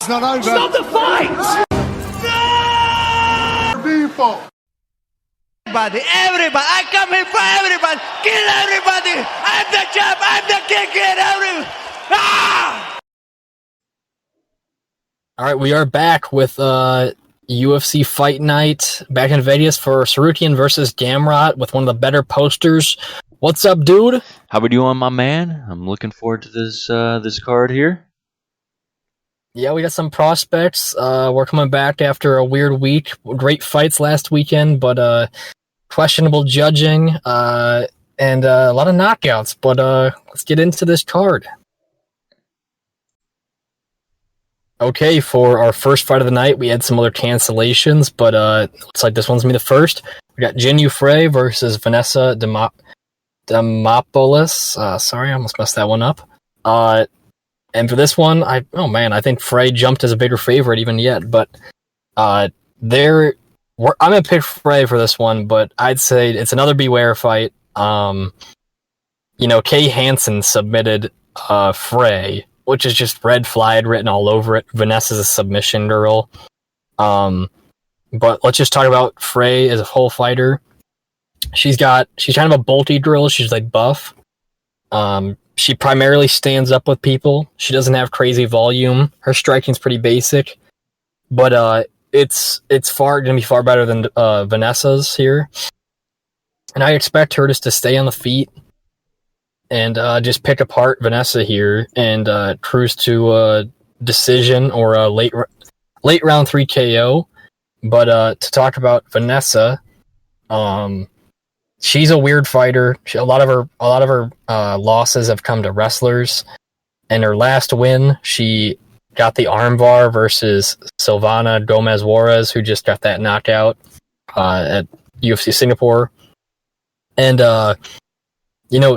It's not over. Stop the fight! People. Everybody, I come here for everybody. Kill everybody. I'm the champ. I'm the king. Kill everybody. Ah! All right, we are back with UFC Fight Night back in Vegas for Tsarukyan versus Gamrot with one of the better posters. What's up, dude? How we doing, my man? I'm looking forward to this card here. Yeah, we got some prospects. We're coming back after a weird week. Great fights last weekend, but questionable judging and a lot of knockouts. But let's get into this card. Okay, for our first fight of the night, we had some other cancellations, but looks like this one's going to be the first. We got Jinh Frey versus Vanessa Demopoulos. Sorry, I almost messed that one up. And for this one, I think Frey jumped as a bigger favorite even yet, but I'm going to pick Frey for this one, but I'd say it's another Beware fight. Kay Hansen submitted Frey, which is just red flag written all over it. Vanessa's a submission girl. But let's just talk about Frey as a whole fighter. She's kind of a bolty girl. She's like buff. She primarily stands up with people. She doesn't have crazy volume. Her striking's pretty basic, but it's going to be far better than Vanessa's here. And I expect her just to stay on the feet and just pick apart Vanessa here and cruise to a decision or a late round 3 KO. But to talk about Vanessa, she's a weird fighter. A lot of her losses have come to wrestlers. And her last win, she got the armbar versus Silvana Gomez Juarez, who just got that knockout at UFC Singapore. And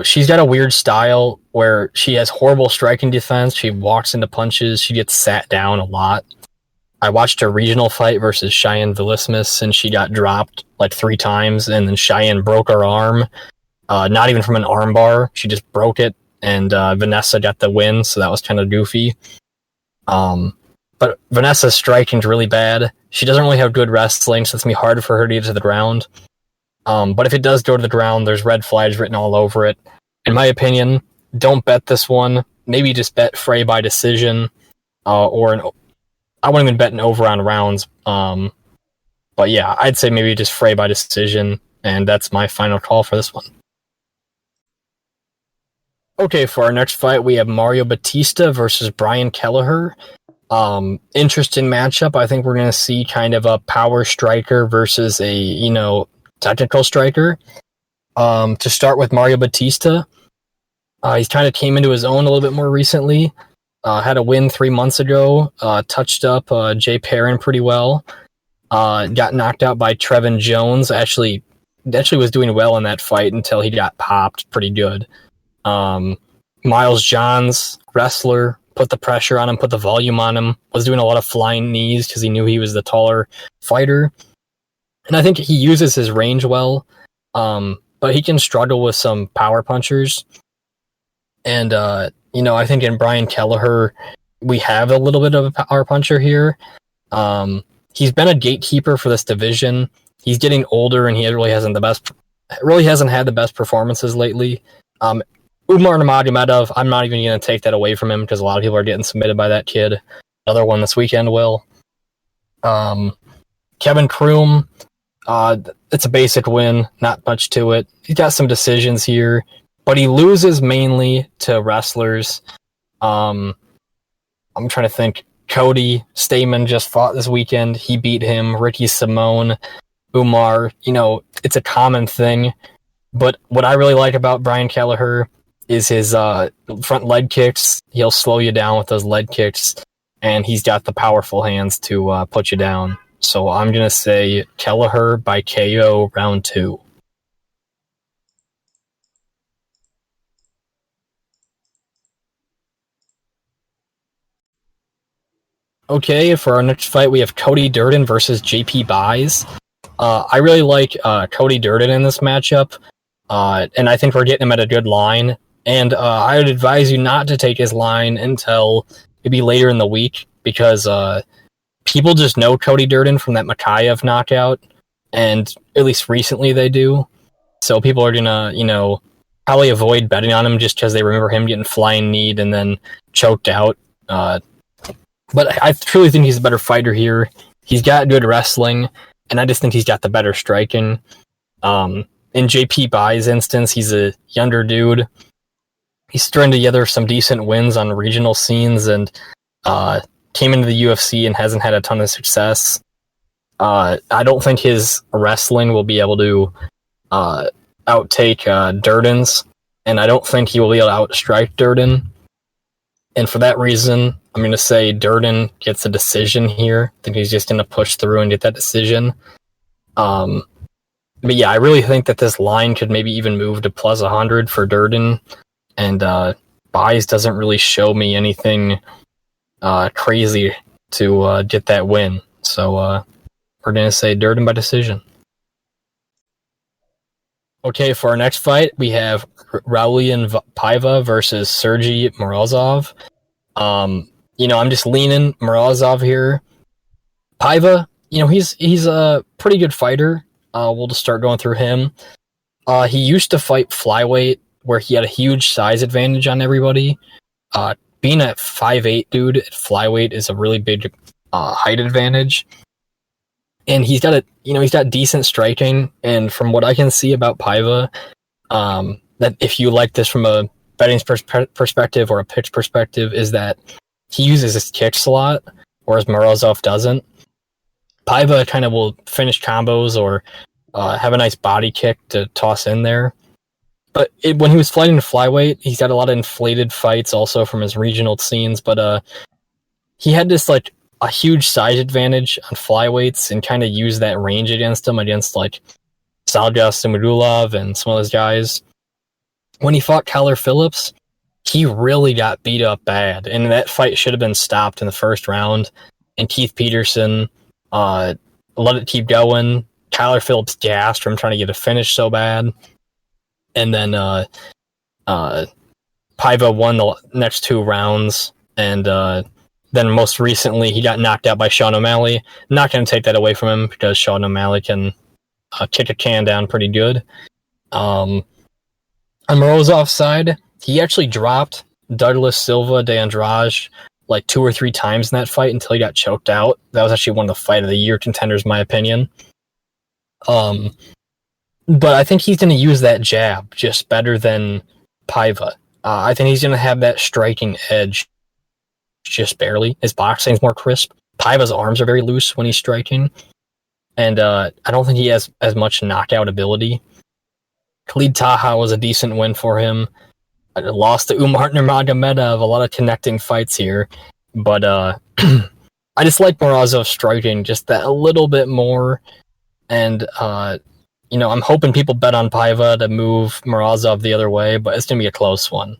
she's got a weird style where she has horrible striking defense. She walks into punches. She gets sat down a lot. I watched her regional fight versus Cheyenne Velismus, and she got dropped like 3 times, and then Cheyenne broke her arm. Not even from an arm bar. She just broke it, and Vanessa got the win, so that was kind of goofy. But Vanessa's striking's really bad. She doesn't really have good wrestling, so it's going to be hard for her to get to the ground. But if it does go to the ground, there's red flags written all over it. In my opinion, don't bet this one. Maybe just bet Frey by decision, I wouldn't even bet an over on rounds. But yeah, I'd say maybe just Frey by decision, and that's my final call for this one. Okay, for our next fight, we have Mario Bautista versus Brian Kelleher. Interesting matchup. I think we're going to see kind of a power striker versus a, technical striker. To start with Mario Bautista, he's kind of came into his own a little bit more recently. Had a win 3 months ago, touched up Jay Perrin pretty well. Got knocked out by Trevin Jones. Actually was doing well in that fight until he got popped pretty good. Miles Johns, wrestler, put the pressure on him, put the volume on him, was doing a lot of flying knees because he knew he was the taller fighter. And I think he uses his range well, but he can struggle with some power punchers. And, I think in Brian Kelleher, we have a little bit of a power puncher here. He's been a gatekeeper for this division. He's getting older, and he really hasn't had the best performances lately. Umar Nurmagomedov, I'm not even going to take that away from him because a lot of people are getting submitted by that kid. Another one this weekend will. Kevin Kroom, it's a basic win, not much to it. He's got some decisions here, but he loses mainly to wrestlers. I'm trying to think. Cody Stamen just fought this weekend. He beat him. Ricky Simone, Umar. It's a common thing. But what I really like about Brian Kelleher is his front leg kicks. He'll slow you down with those leg kicks, and he's got the powerful hands to put you down. So I'm going to say Kelleher by KO round 2. Okay, for our next fight, we have Cody Durden versus JP Buys. I really like Cody Durden in this matchup, and I think we're getting him at a good line. And I would advise you not to take his line until maybe later in the week. because people just know Cody Durden from that Makayev knockout, and at least recently they do. So people are gonna, probably avoid betting on him just because they remember him getting flying kneed and then choked out. But I truly think he's a better fighter here. He's got good wrestling, and I just think he's got the better striking. In JP Bai's instance, he's a younger dude. He's stringing together some decent wins on regional scenes and came into the UFC and hasn't had a ton of success. I don't think his wrestling will be able to outtake Durden's, and I don't think he will be able to outstrike Durden. And for that reason, I'm going to say Durden gets a decision here. I think he's just going to push through and get that decision. But yeah, I really think that this line could maybe even move to plus 100 for Durden. And Bai's doesn't really show me anything crazy to get that win. So we're going to say Durden by decision. Okay, for our next fight, we have Raulian Paiva versus Sergey Morozov. I'm just leaning Morozov here. Paiva, he's a pretty good fighter. We'll just start going through him. He used to fight flyweight, where he had a huge size advantage on everybody. Being a 5'8" dude at flyweight is a really big height advantage. And he's got decent striking, and from what I can see about Paiva, that if you like this from a betting perspective or a pitch perspective, is that he uses his kicks a lot, whereas Morozov doesn't. Paiva kind of will finish combos or have a nice body kick to toss in there. But when he was fighting flyweight, he's got a lot of inflated fights also from his regional scenes, but he had this a huge size advantage on flyweights and kind of use that range against him, against Salgas and Mudulov and some of those guys. When he fought Kyler Phillips, he really got beat up bad, and that fight should have been stopped in the first round. And Keith Peterson let it keep going. Kyler Phillips gassed from trying to get a finish so bad. And then Paiva won the next 2 rounds, and then most recently, he got knocked out by Sean O'Malley. Not going to take that away from him because Sean O'Malley can kick a can down pretty good. On Morozov's side, he actually dropped Douglas Silva de Andrade 2 or 3 times in that fight until he got choked out. That was actually one of the fight of the year contenders, in my opinion. But I think he's going to use that jab just better than Paiva. I think he's going to have that striking edge. Just barely. His boxing's more crisp. Paiva's arms are very loose when he's striking. And I don't think he has as much knockout ability. Khalid Taha was a decent win for him. Lost to Umar Nurmagomedov. A lot of connecting fights here. But I just like Morozov striking just that a little bit more. And, I'm hoping people bet on Paiva to move Morozov the other way, but it's going to be a close one.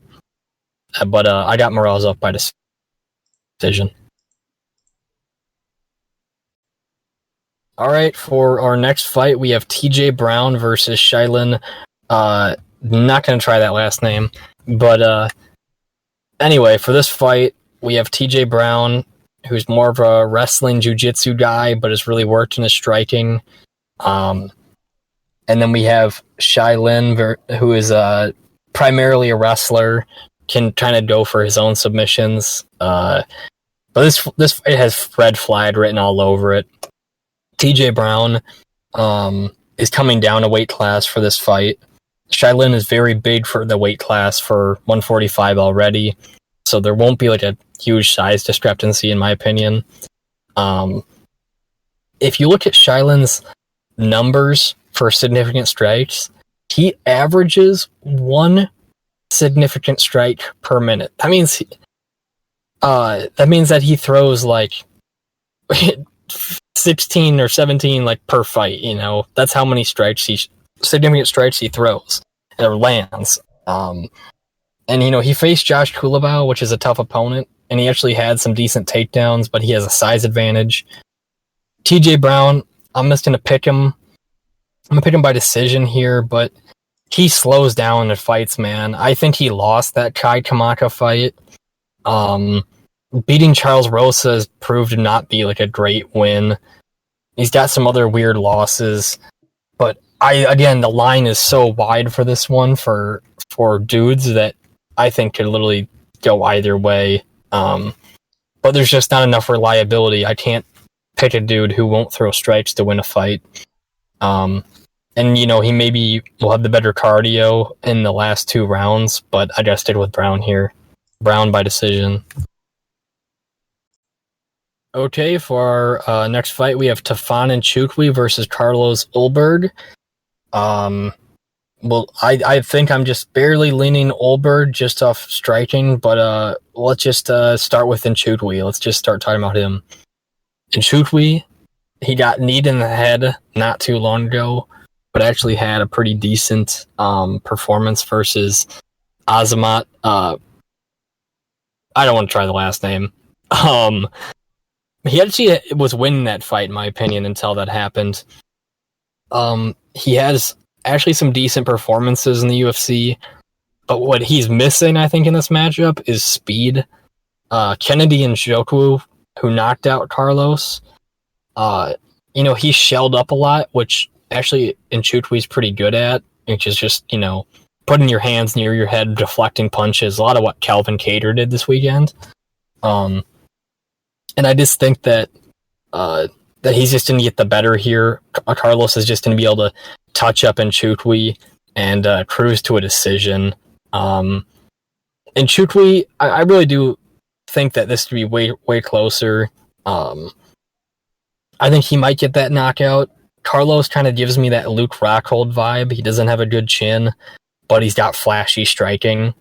But I got Morozov by decision. All right, for our next fight, we have TJ Brown versus Shayilan. Not going to try that last name, but anyway, for this fight, we have TJ Brown, who's more of a wrestling jiu-jitsu guy, but has really worked in his striking. And then we have Shayilan, who is primarily a wrestler, can kind of go for his own submissions. But this fight has red flag written all over it. TJ Brown is coming down a weight class for this fight. Shayilan is very big for the weight class for 145 already, so there won't be a huge size discrepancy in my opinion. If you look at Shayilan's numbers for significant strikes, he averages 1 significant strike per minute. That means that he throws 16 or 17 per fight. That's how many significant strikes he throws or lands. And he faced Josh Kulabau, which is a tough opponent, and he actually had some decent takedowns, but he has a size advantage. TJ Brown, I'm just gonna pick him. I'm gonna pick him by decision here, but he slows down in fights, man. I think he lost that Kai Kamaka fight. beating Charles Rosa has proved to not be like a great win. He's got some other weird losses, but the line is so wide for this one for dudes that I think could literally go either way. But there's just not enough reliability. I can't pick a dude who won't throw strikes to win a fight. And, he maybe will have the better cardio in the last 2 rounds, but I gotta stick with Brown here. Brown by decision. Okay, for our next fight, we have Tafon and Nchukwi versus Carlos Ulberg. Well, I think I'm just barely leaning Ulberg just off striking, but let's just start with Nchukwi. Let's just start talking about him. Nchukwi, he got kneed in the head not too long ago, but actually had a pretty decent performance versus Azamat. I don't want to try the last name. He actually was winning that fight, in my opinion, until that happened. He has actually some decent performances in the UFC, but what he's missing, I think, in this matchup is speed. Kennedy Nchukwi, who knocked out Carlos, he shelled up a lot, which actually Nchukwi's pretty good at, which is just, putting your hands near your head, deflecting punches, a lot of what Calvin Kattar did this weekend. And I just think that he's just going to get the better here. Carlos is just going to be able to touch up Nchukwi and cruise to a decision. Nchukwi, I really do think that this could be way, way closer. I think he might get that knockout. Carlos kind of gives me that Luke Rockhold vibe. He doesn't have a good chin, but he's got flashy striking.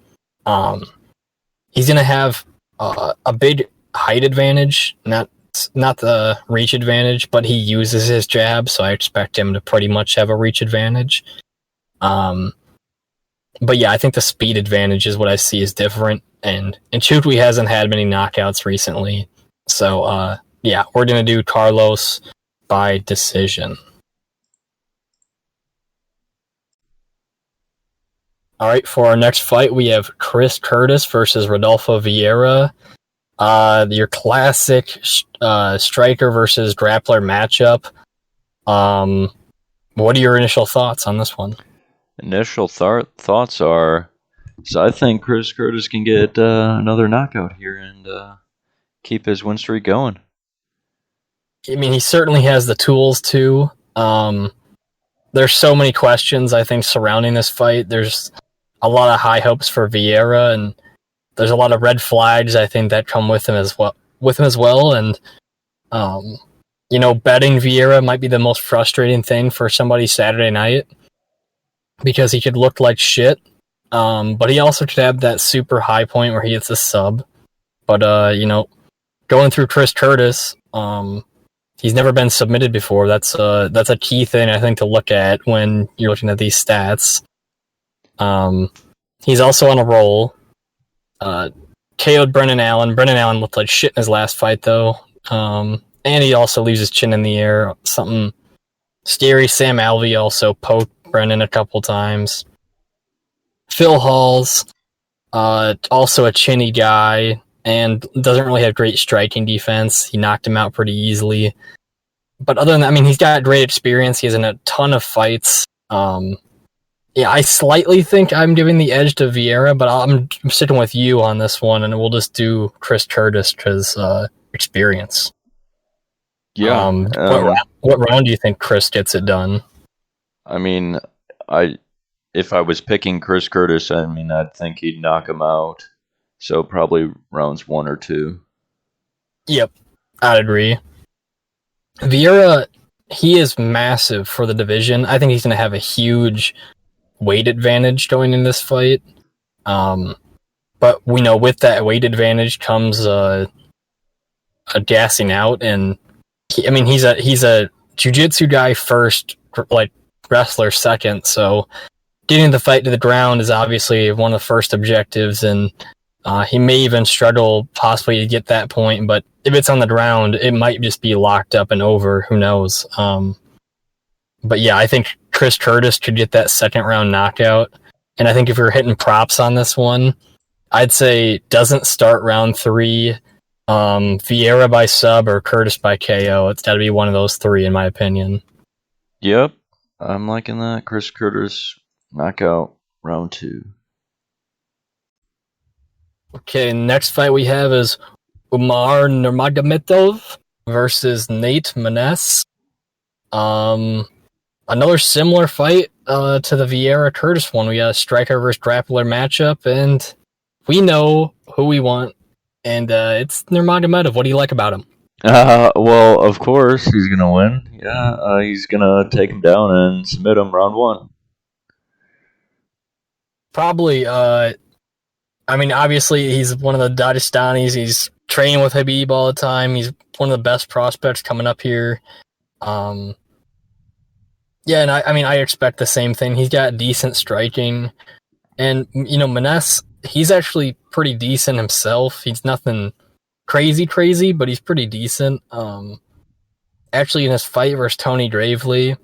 He's going to have a big height advantage, not the reach advantage, but he uses his jab, so I expect him to pretty much have a reach advantage. But yeah, I think the speed advantage is what I see is different, and Nchukwi hasn't had many knockouts recently, so yeah, we're going to do Carlos by decision. All right, for our next fight, we have Chris Curtis versus Rodolfo Vieira. Your classic striker versus grappler matchup. What are your initial thoughts on this one? Initial thoughts are, so I think Chris Curtis can get another knockout here and keep his win streak going. I mean, he certainly has the tools to. There's so many questions, I think, surrounding this fight. There's a lot of high hopes for Vieira, and there's a lot of red flags, I think, that come with him as well. And betting Vieira might be the most frustrating thing for somebody Saturday night because he could look like shit, but he also could have that super high point where he hits a sub. But going through Chris Curtis, he's never been submitted before. That's a key thing, I think, to look at when you're looking at these stats. He's also on a roll. KO'd Brendan Allen. Brendan Allen looked like shit in his last fight, though. And he also leaves his chin in the air. Something scary. Sam Alvey also poked Brendan a couple times. Phil Hall's also a chinny guy and doesn't really have great striking defense. He knocked him out pretty easily. But other than that, I mean, he's got great experience. He's in a ton of fights. Yeah, I slightly think I'm giving the edge to Vieira, but I'm sticking with you on this one, and we'll just do Chris Curtis because experience. Yeah. What round do you think Chris gets it done? I mean, if I was picking Chris Curtis, I'd think he'd knock him out. So probably rounds 1 or 2. Yep, I'd agree. Vieira, he is massive for the division. I think he's going to have a huge weight advantage going in this fight. But we know with that weight advantage comes a gassing out, and he's a jiu-jitsu guy first, like wrestler second. So getting the fight to the ground is obviously one of the first objectives, and he may even struggle possibly to get that point. But if it's on the ground, it might just be locked up and over. Who knows? But yeah, I think Chris Curtis could get that second round knockout. And I think if you're hitting props on this one, I'd say doesn't start round 3. Vieira by sub or Curtis by KO. It's got to be one of those three, in my opinion. Yep, I'm liking that. Chris Curtis knockout round 2. Okay, next fight we have is Umar Nurmagomedov versus Nate Maness. Another similar fight to the Vieira Curtis one. We got a striker versus grappler matchup, and we know who we want, and it's Nurmagomedov. What do you like about him? Well, of course he's gonna win. Yeah, he's gonna take him down and submit him round 1. Probably. I mean, obviously he's one of the Dagestanis. He's training with Khabib all the time. He's one of the best prospects coming up here. Yeah, and I expect the same thing. He's got decent striking, and Maness, he's actually pretty decent himself. He's nothing crazy, but he's pretty decent. Actually, in his fight versus Tony Gravely,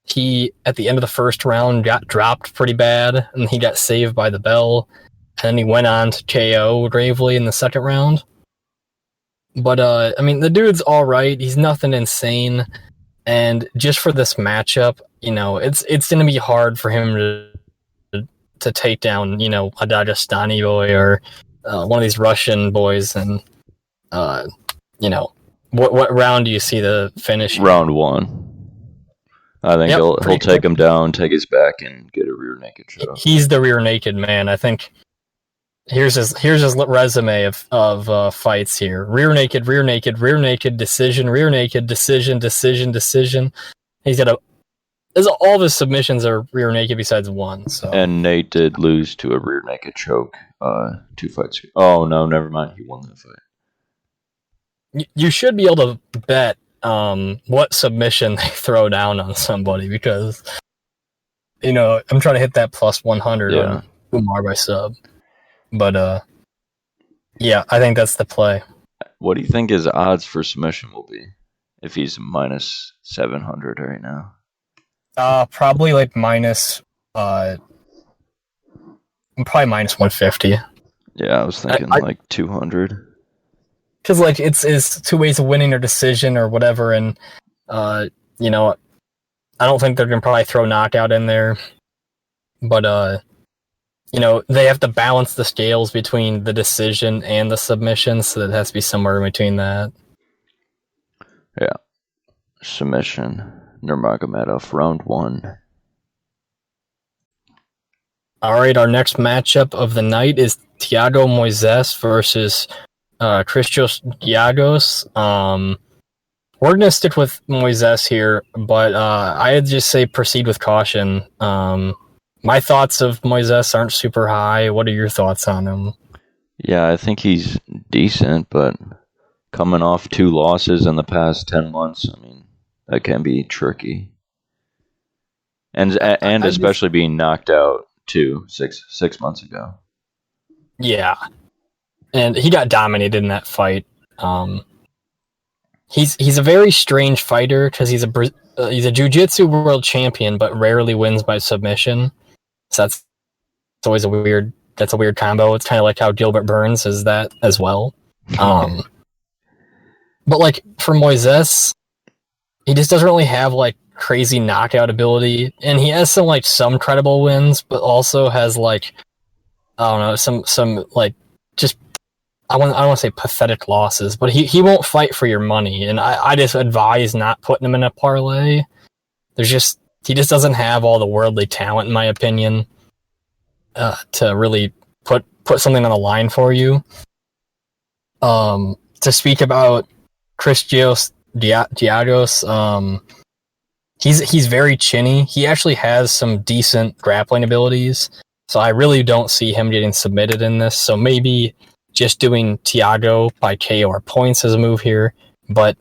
he at the end of the first round got dropped pretty bad, and he got saved by the bell, and then he went on to KO Gravely in the second round. But the dude's all right. He's nothing insane. And just for this matchup, it's going to be hard for him to take down, a Dagestani boy or one of these Russian boys. And, what round do you see the finish? Round 1. I think he'll take him down, take his back, and get a rear naked choke. He's the rear naked man. I think here's his resume of fights here: rear naked, decision, rear naked, decision. He's got all of his submissions are rear naked besides one. So. And Nate did lose to a rear naked choke 2 fights ago. Oh no, never mind. He won that fight. You should be able to bet what submission they throw down on somebody, because I'm trying to hit that plus 100 on Umar by sub. But yeah, I think that's the play. What do you think his odds for submission will be if he's minus 700 right now? Probably like minus 150. Yeah, I was thinking like 200. Because it's 2 ways of winning or decision or whatever, and I don't think they're gonna probably throw knockout in there, but they have to balance the scales between the decision and the submission, so it has to be somewhere in between that. Yeah. Submission. Nurmagomedov, round 1. Alright, our next matchup of the night is Thiago Moises versus Christos Giagos. We're going to stick with Moises here, but I'd just say proceed with caution. My thoughts of Moises aren't super high. What are your thoughts on him? Yeah, I think he's decent, but coming off 2 losses in the past 10 months, that can be tricky. And especially being knocked out too 6 months ago. Yeah. And he got dominated in that fight. He's a very strange fighter because he's a jiu-jitsu world champion, but rarely wins by submission. So that's always a weird combo. It's kind of like how Gilbert Burns is that as well. But for Moises, he just doesn't really have crazy knockout ability, and he has some credible wins, but also has I don't know, some just I don't want to say pathetic losses, but he won't fight for your money, and I just advise not putting him in a parlay. He just doesn't have all the worldly talent, in my opinion, to really put something on the line for you. To speak about Christos Giagos, he's very chinny. He actually has some decent grappling abilities, so I really don't see him getting submitted in this. So maybe just doing Thiago by KO or points as a move here. But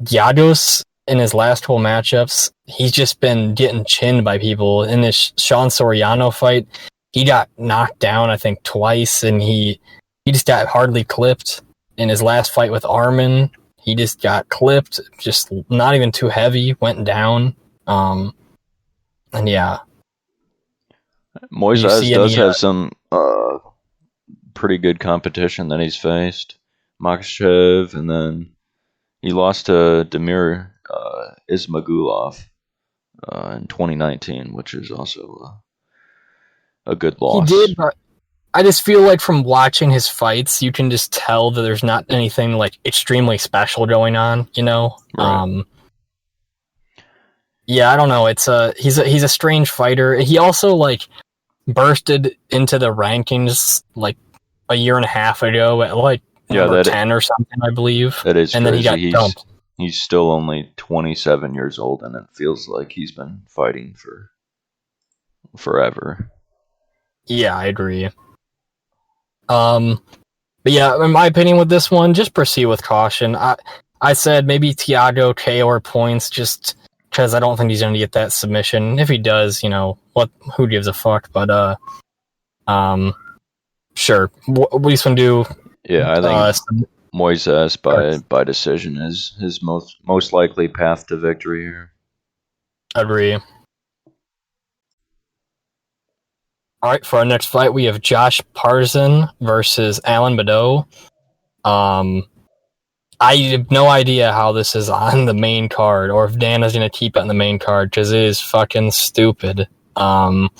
Giagos, in his last couple matchups, he's just been getting chinned by people. In this Sean Soriano fight, he got knocked down, I think, twice, and he just got hardly clipped. In his last fight with Arman, he just got clipped, just not even too heavy, went down. And yeah. Moises does have some pretty good competition that he's faced. Makhachev, and then he lost to Damir Ismagulov in 2019, which is also a good loss. He did, but I just feel like from watching his fights, you can just tell that there's not anything like extremely special going on, you know? Right. Yeah, I don't know. He's a strange fighter. He also like bursted into the rankings like a year and a half ago at like number 10 or something, I believe. That is and crazy. Then he got dumped. He's still only 27 years old, and it feels like he's been fighting for forever. Yeah, I agree. But yeah, in my opinion with this one, just proceed with caution. I said maybe Thiago KO or points just because I don't think he's going to get that submission. If he does, you know, who gives a fuck? But sure. What do you want to do? Yeah, I think Moises by decision is his most likely path to victory here. Agree. All right, for our next fight, we have Josh Parisian versus Alan Baudot. I have no idea how this is on the main card, or if Dan is going to keep it on the main card, because it is fucking stupid. What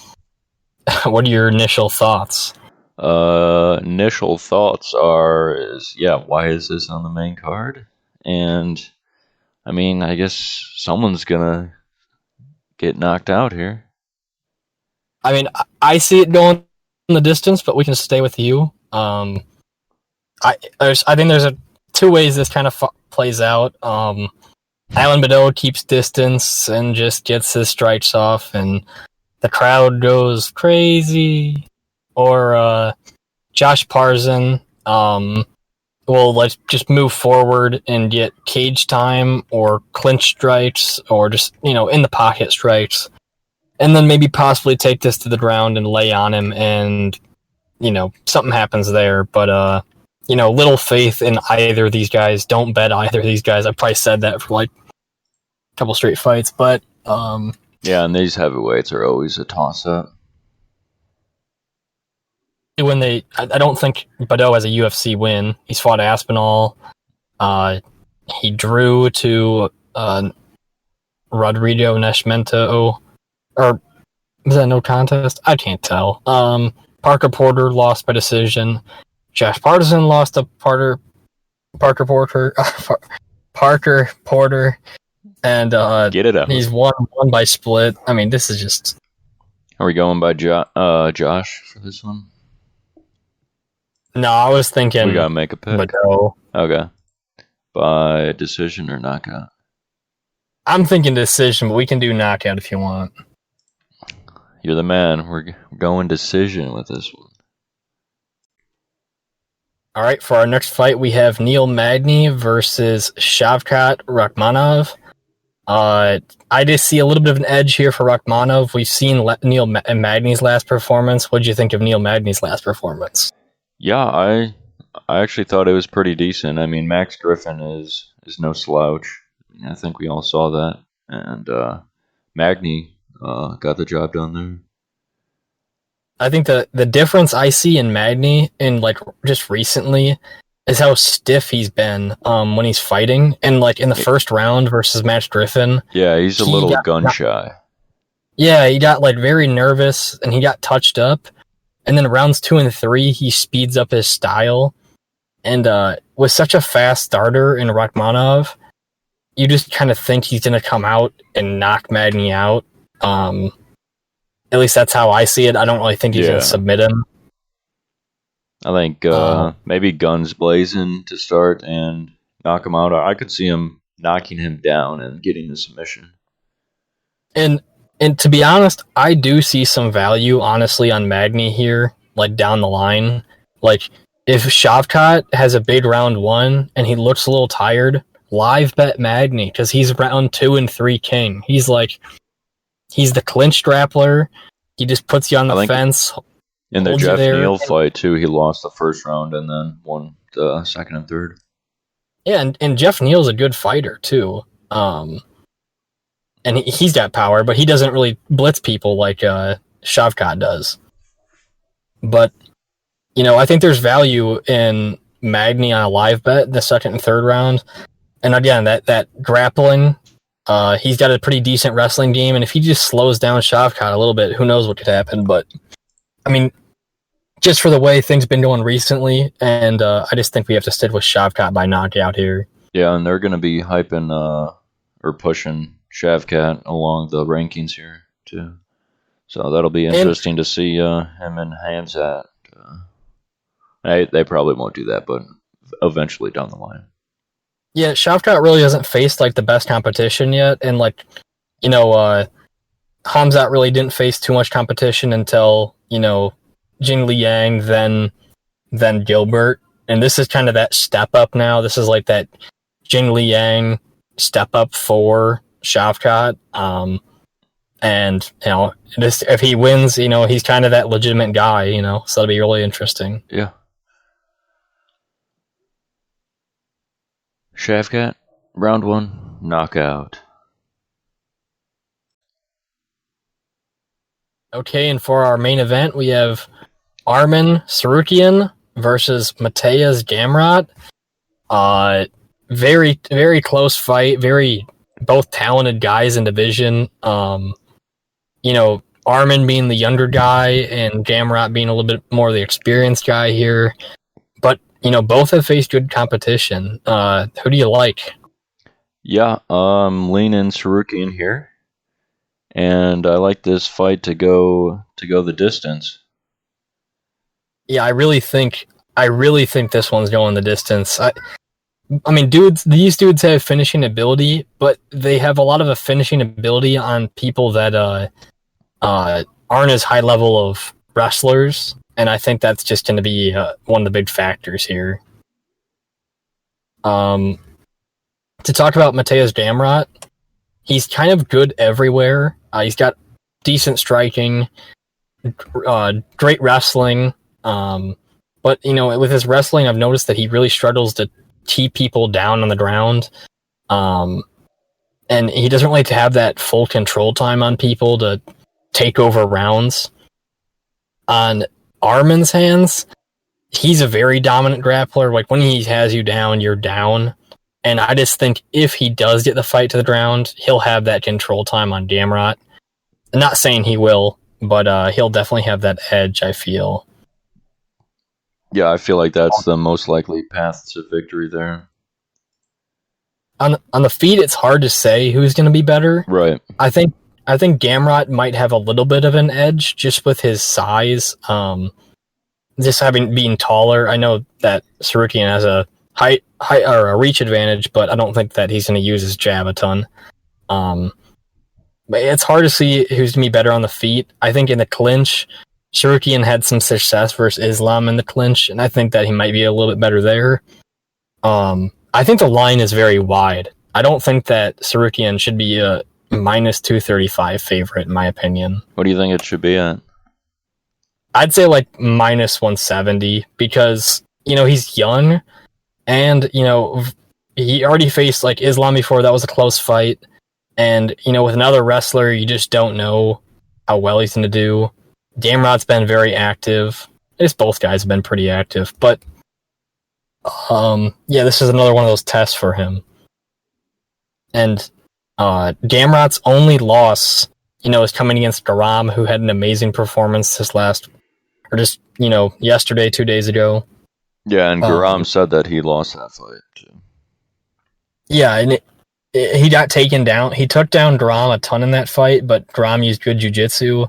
are your initial thoughts? Initial thoughts why is this on the main card? And I mean, I guess someone's gonna get knocked out here. I mean, I see it going in the distance, but we can stay with you. I think there's two ways this kind of plays out. Alan Baudot keeps distance and just gets his strikes off, and the crowd goes crazy. Or Josh Parisian will just move forward and get cage time or clinch strikes or just, you know, in the pocket strikes. And then maybe possibly take this to the ground and lay on him and, you know, something happens there. But, you know, little faith in either of these guys. Don't bet either of these guys. I've probably said that for like a couple straight fights. But, yeah, and these heavyweights are always a toss-up. I don't think Baudot has a UFC win. He's fought Aspinall. He drew to Rodrigo Nascimento. Or was that no contest? I can't tell. Parker Porter lost by decision. Josh Parisian lost to Parker Porter. And get it out. He's won by split. I mean, this is just... Are we going by Josh for this one? No, I was thinking... We gotta make a pick. Baudot. Okay. By decision or knockout? I'm thinking decision, but we can do knockout if you want. You're the man. We're going decision with this one. All right, for our next fight, we have Neil Magny versus Shavkat Rakhmonov. I just see a little bit of an edge here for Rakhmonov. We've seen Neil Magny's last performance. What did you think of Neil Magny's last performance? Yeah, I actually thought it was pretty decent. I mean, Max Griffin is no slouch. I think we all saw that. And Magny got the job done there. I think the difference I see in Magny in like just recently is how stiff he's been when he's fighting. And like in the first round versus Max Griffin. Yeah, he's a little gun shy. Yeah, he got like very nervous and he got touched up. And then rounds 2 and 3, he speeds up his style. And with such a fast starter in Rakhmonov, you just kind of think he's going to come out and knock Magny out. At least that's how I see it. I don't really think he's going to submit him. I think maybe guns blazing to start and knock him out. I could see him knocking him down and getting the submission. And to be honest, I do see some value, honestly, on Magny here, like down the line. Like, if Shavkat has a big round 1 and he looks a little tired, live bet Magny, because he's round 2 and 3 king. He's the clinch grappler. He just puts you on the fence. In the Jeff Neal fight, too, he lost the first round and then won the second and third. Yeah, and Jeff Neal's a good fighter, too. And he's got power, but he doesn't really blitz people like Shavkat does. But, you know, I think there's value in Magny on a live bet in the second and third round. And again, that grappling, he's got a pretty decent wrestling game, and if he just slows down Shavkat a little bit, who knows what could happen. But, I mean, just for the way things been going recently, and I just think we have to stick with Shavkat by knockout here. Yeah, and they're going to be hyping or pushing Shavkat along the rankings here, too. So that'll be interesting to see him and Hamzat. They probably won't do that, but eventually down the line. Yeah, Shavkat really hasn't faced like the best competition yet, and Hamzat really didn't face too much competition until Jing Liang, then Gilbert, and this is kind of that step up now. This is like that Jing Liang step up for Shavkat, and if he wins, he's kind of that legitimate guy, so it'll be really interesting. Yeah. Shavkat, round 1, knockout. Okay, and for our main event, we have Arman Tsarukyan versus Mateusz Gamrot. Very, very close fight. Both talented guys in division. Arman being the younger guy and Gamrot being a little bit more the experienced guy here. But, both have faced good competition. Who do you like? Yeah, leaning Tsarukyan here. And I like this fight to go the distance. Yeah, I really think this one's going the distance. I mean, these dudes have finishing ability, but they have a lot of a finishing ability on people that aren't as high level of wrestlers, and I think that's just going to be one of the big factors here. To talk about Mateusz Gamrot, he's kind of good everywhere. He's got decent striking, great wrestling, but with his wrestling, I've noticed that he really struggles to keep people down on the ground, and he doesn't really have that full control time on people to take over rounds. On Arman's hands, he's a very dominant grappler. Like, when he has you down, you're down. And I just think if he does get the fight to the ground, he'll have that control time on Gamrot. I'm not saying he will, but he'll definitely have that edge, I feel. Yeah, I feel like that's the most likely path to victory there. On the feet, it's hard to say who's going to be better. Right. I think Gamrot might have a little bit of an edge just with his size. Just being taller. I know that Tsarukyan has a height or a reach advantage, but I don't think that he's going to use his jab a ton. But it's hard to see who's going to be better on the feet. I think in the clinch, Tsarukyan had some success versus Islam in the clinch, and I think that he might be a little bit better there. I think the line is very wide. I don't think that Tsarukyan should be a minus 235 favorite, in my opinion. What do you think it should be at? I'd say like minus 170 because, he's young, and, he already faced like Islam before. That was a close fight. And, with another wrestler, you just don't know how well he's going to do. Gamrot's been very active. I guess both guys have been pretty active. But, this is another one of those tests for him. And Gamrot's only loss, is coming against Garam, who had an amazing performance yesterday, 2 days ago. Yeah, and Garam said that he lost that fight, too. Yeah, and he got taken down. He took down Garam a ton in that fight, but Garam used good jiu-jitsu.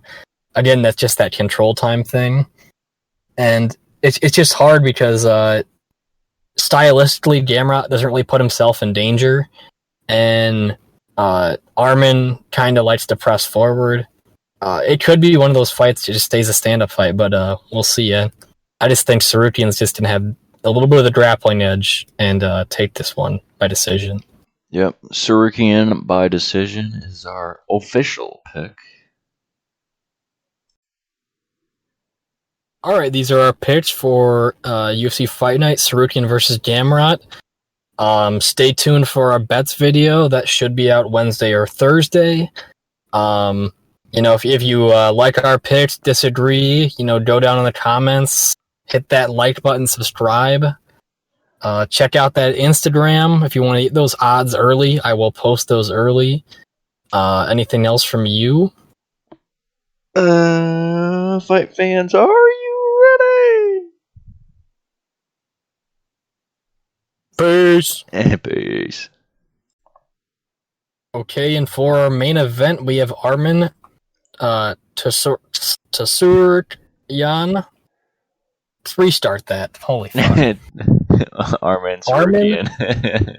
Again, that's just that control time thing. And it's just hard because stylistically, Gamrot doesn't really put himself in danger. And Arman kind of likes to press forward. It could be one of those fights that just stays a stand-up fight, but we'll see. I just think Tsarukyan's just going to have a little bit of the grappling edge and take this one by decision. Yep, Tsarukyan by decision is our official pick. All right, these are our picks for UFC Fight Night, Tsarukyan versus Gamrot. Stay tuned for our bets video. That should be out Wednesday or Thursday. If you like our picks, disagree, go down in the comments, hit that like button, subscribe. Check out that Instagram if you want to get those odds early. I will post those early. Anything else from you? Fight fans, are you ready? Peace. Peace. Okay, and for our main event, we have Arman Tsarukyan. Restart that. Holy fuck. Arman Tsarukyan.